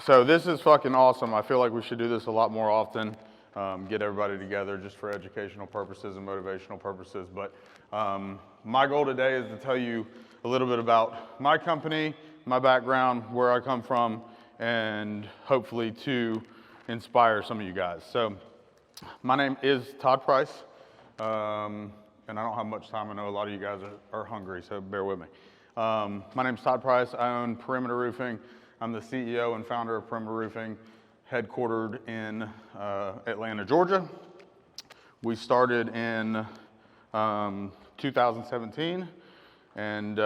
So this is fucking awesome. I feel like we should do this a lot more often. Get everybody together just for educational purposes and motivational purposes. But my goal today is to tell you a little bit about my company, my background, where I come from, and hopefully to inspire some of you guys. So my name is Todd Price, and I don't have much time. I know a lot of you guys are hungry, so bear with me. My name's Todd Price. I own Perimeter Roofing. I'm the CEO and founder of Perimeter Roofing, headquartered in Atlanta, Georgia. We started in 2017 and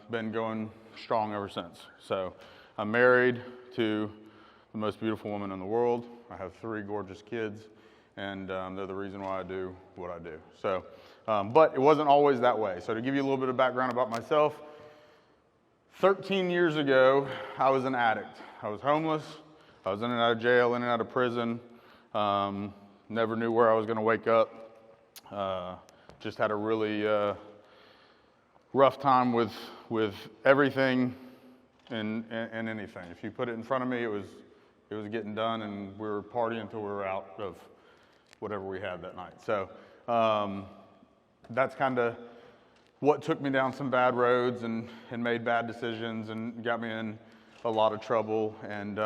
been going strong ever since. So I'm married to the most beautiful woman in the world. I have 3 gorgeous kids, and they're the reason why I do what I do. So, but it wasn't always that way. So to give you a little bit of background about myself, 13 years ago, I was an addict. I was homeless. I was in and out of jail, in and out of prison. Never knew where I was going to wake up. Just had a really rough time with everything and anything. If you put it in front of me, it was getting done, and we were partying until we were out of whatever we had that night. So that's kind of what took me down some bad roads and made bad decisions and got me in a lot of trouble. And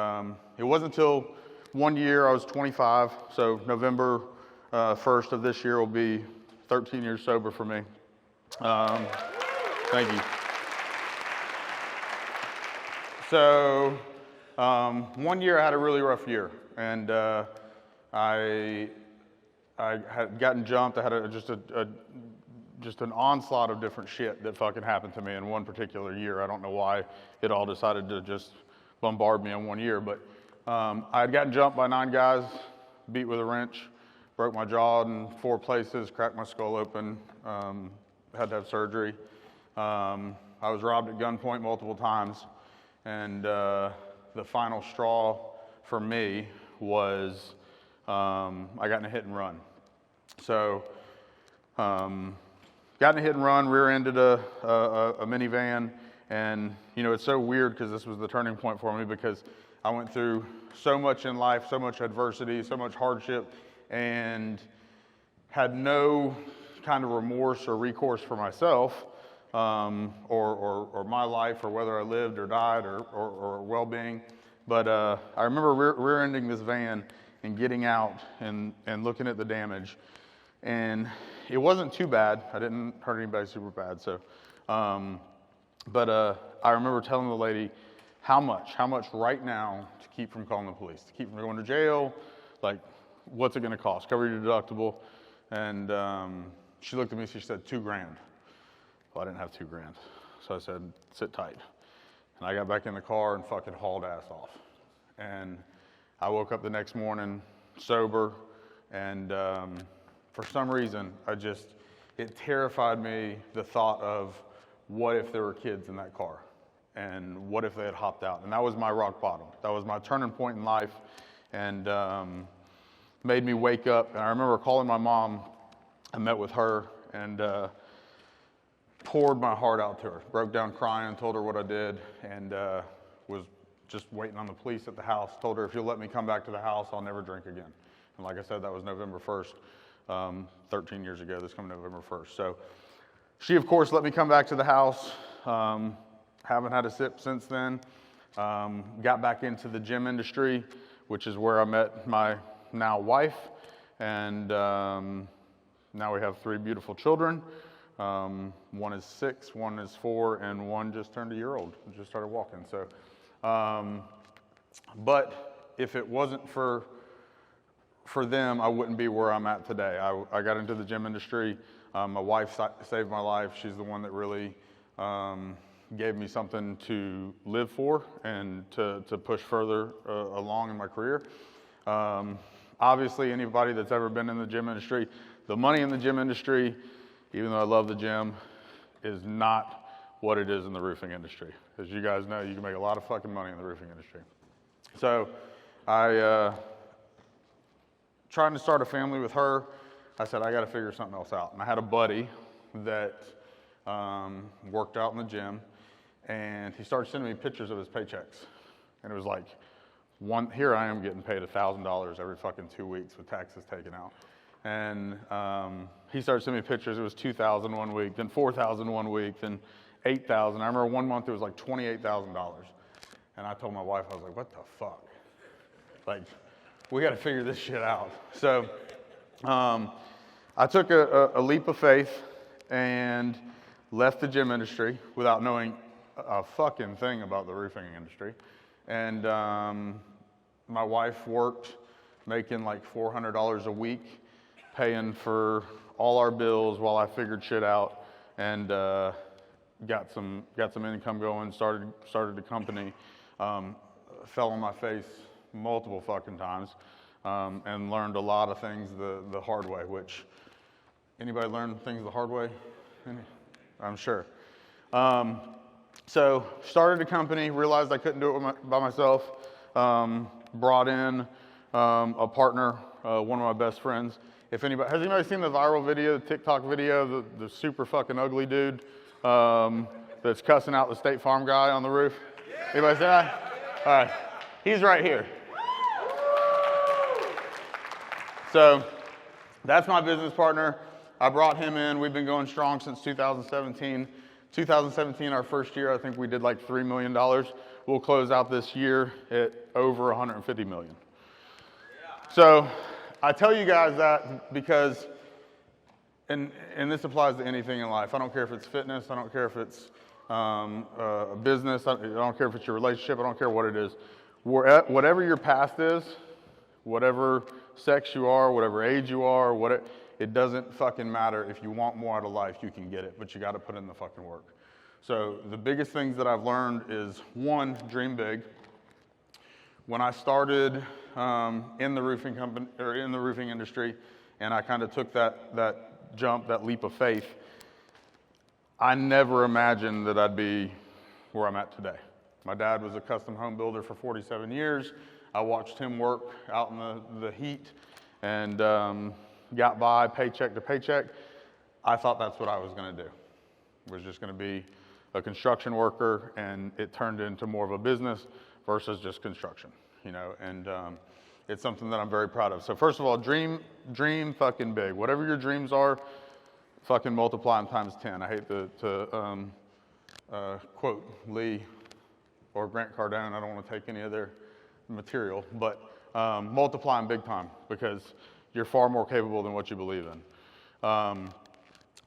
it wasn't until one year, I was 25, so November 1st of this year will be 13 years sober for me. Thank you. So 1 year I had a really rough year, and I had gotten jumped. I had just an onslaught of different shit that fucking happened to me in one particular year. I don't know why it all decided to just bombard me in 1 year, but I had gotten jumped by 9 guys, beat with a wrench, broke my jaw in 4 places, cracked my skull open, had to have surgery. I was robbed at gunpoint multiple times, and the final straw for me was I got in a hit and run. So got in a hit and run, rear-ended a minivan, and you know, it's so weird because this was the turning point for me, because I went through so much in life, so much adversity, so much hardship, and had no kind of remorse or recourse for myself, or my life, or whether I lived or died, or well-being. But I remember rear-ending this van and getting out and looking at the damage, and it wasn't too bad. I didn't hurt anybody super bad. So, but I remember telling the lady, how much right now to keep from calling the police, to keep from going to jail, like, what's it going to cost? Cover your deductible. And she looked at me, she said, $2,000. Well, I didn't have $2,000. So I said, sit tight. And I got back in the car and fucking hauled ass off. And I woke up the next morning sober, and for some reason, it terrified me, the thought of what if there were kids in that car, and what if they had hopped out. And that was my rock bottom. That was my turning point in life, and made me wake up. And I remember calling my mom. I met with her and poured my heart out to her, broke down crying, told her what I did, and was just waiting on the police at the house. Told her, if you'll let me come back to the house, I'll never drink again. And like I said, that was November 1st, 13 years ago, this coming November 1st. So she, of course, let me come back to the house. Haven't had a sip since then. Got back into the gym industry, which is where I met my now wife. And now we have 3 beautiful children. One is 6, one is 4, and one just turned a year old, just started walking. So, but if it wasn't for them, I wouldn't be where I'm at today. I got into the gym industry. My wife saved my life. She's the one that really gave me something to live for and to push further along in my career. Obviously, anybody that's ever been in the gym industry, the money in the gym industry, even though I love the gym, is not what it is in the roofing industry. As you guys know, you can make a lot of fucking money in the roofing industry. So I trying to start a family with her, I said, I got to figure something else out. And I had a buddy that worked out in the gym, and he started sending me pictures of his paychecks. And it was like Here I am getting paid $1,000 every fucking 2 weeks with taxes taken out. And he started sending me pictures. It was $2,000 one week, then $4,000 one week, then $8,000. I remember one month it was like $28,000. And I told my wife, I was like, what the fuck? Like, we got to figure this shit out. So I took a leap of faith and left the gym industry without knowing a fucking thing about the roofing industry. And my wife worked making like $400 a week, paying for all our bills while I figured shit out, and got some income going, started the company, fell on my face multiple fucking times, and learned a lot of things the hard way, which, anybody learn things the hard way? I'm sure. So started a company, realized I couldn't do it by myself, brought in a partner, one of my best friends. Has anybody seen the viral video, the TikTok video, the super fucking ugly dude that's cussing out the State Farm guy on the roof? Anybody see that? All right, he's right here. So that's my business partner. I brought him in. We've been going strong since 2017. 2017, our first year, I think we did like $3 million. We'll close out this year at over $150 million. So I tell you guys that because, and this applies to anything in life. I don't care if it's fitness. I don't care if it's a business. I don't care if it's your relationship. I don't care what it is. Whatever your past is, whatever sex you are, whatever age you are, it doesn't fucking matter. If you want more out of life, you can get it, but you got to put in the fucking work. So the biggest things that I've learned is, one, dream big. When I started in the roofing company or in the roofing industry, and I kind of took that jump, that leap of faith, I never imagined that I'd be where I'm at today. My dad was a custom home builder for 47 years. I watched him work out in the heat and got by paycheck to paycheck. I thought that's what I was going to do. Was just going to be a construction worker, and it turned into more of a business versus just construction, and it's something that I'm very proud of. So first of all, dream fucking big. Whatever your dreams are, fucking multiply them times 10. I hate to quote Lee or Grant Cardone. I don't want to take any of their material, but multiply them big time, because you're far more capable than what you believe in.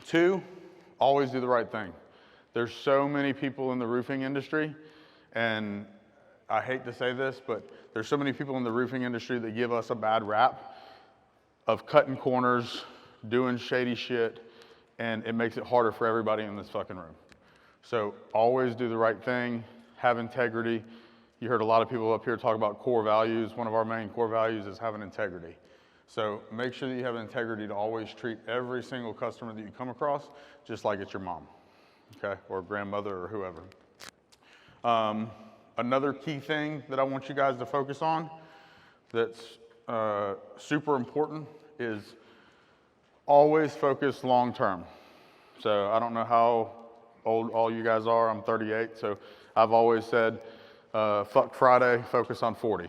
2, always do the right thing. There's so many people in the roofing industry, and I hate to say this, but there's so many people in the roofing industry that give us a bad rap of cutting corners, doing shady shit, and it makes it harder for everybody in this fucking room. So always do the right thing, have integrity. You heard a lot of people up here talk about core values. One of our main core values is having integrity. So make sure that you have integrity to always treat every single customer that you come across just like it's your mom, okay, or grandmother or whoever. Another key thing that I want you guys to focus on that's super important is always focus long term. So I don't know how old all you guys are. I'm 38, so I've always said, fuck Friday, focus on 40.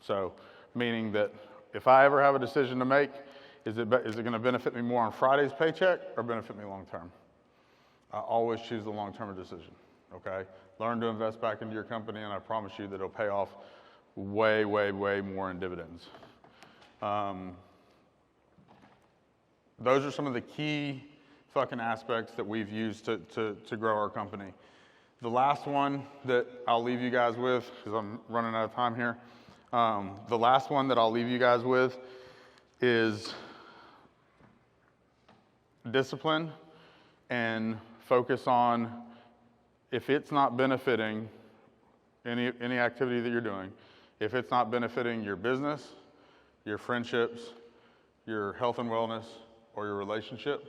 So meaning that if I ever have a decision to make, is it going to benefit me more on Friday's paycheck or benefit me long term? I always choose the long term decision, okay? Learn to invest back into your company, and I promise you that it'll pay off way, way, way more in dividends. Those are some of the key fucking aspects that we've used to grow our company. The last one that I'll leave you guys with, because I'm running out of time here, the last one that I'll leave you guys with is discipline and focus on, if it's not benefiting any activity that you're doing, if it's not benefiting your business, your friendships, your health and wellness, or your relationship,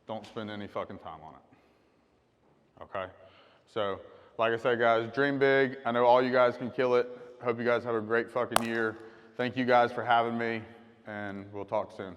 don't spend any fucking time on it, okay? So, like I said, guys, dream big. I know all you guys can kill it. Hope you guys have a great fucking year. Thank you guys for having me, and we'll talk soon.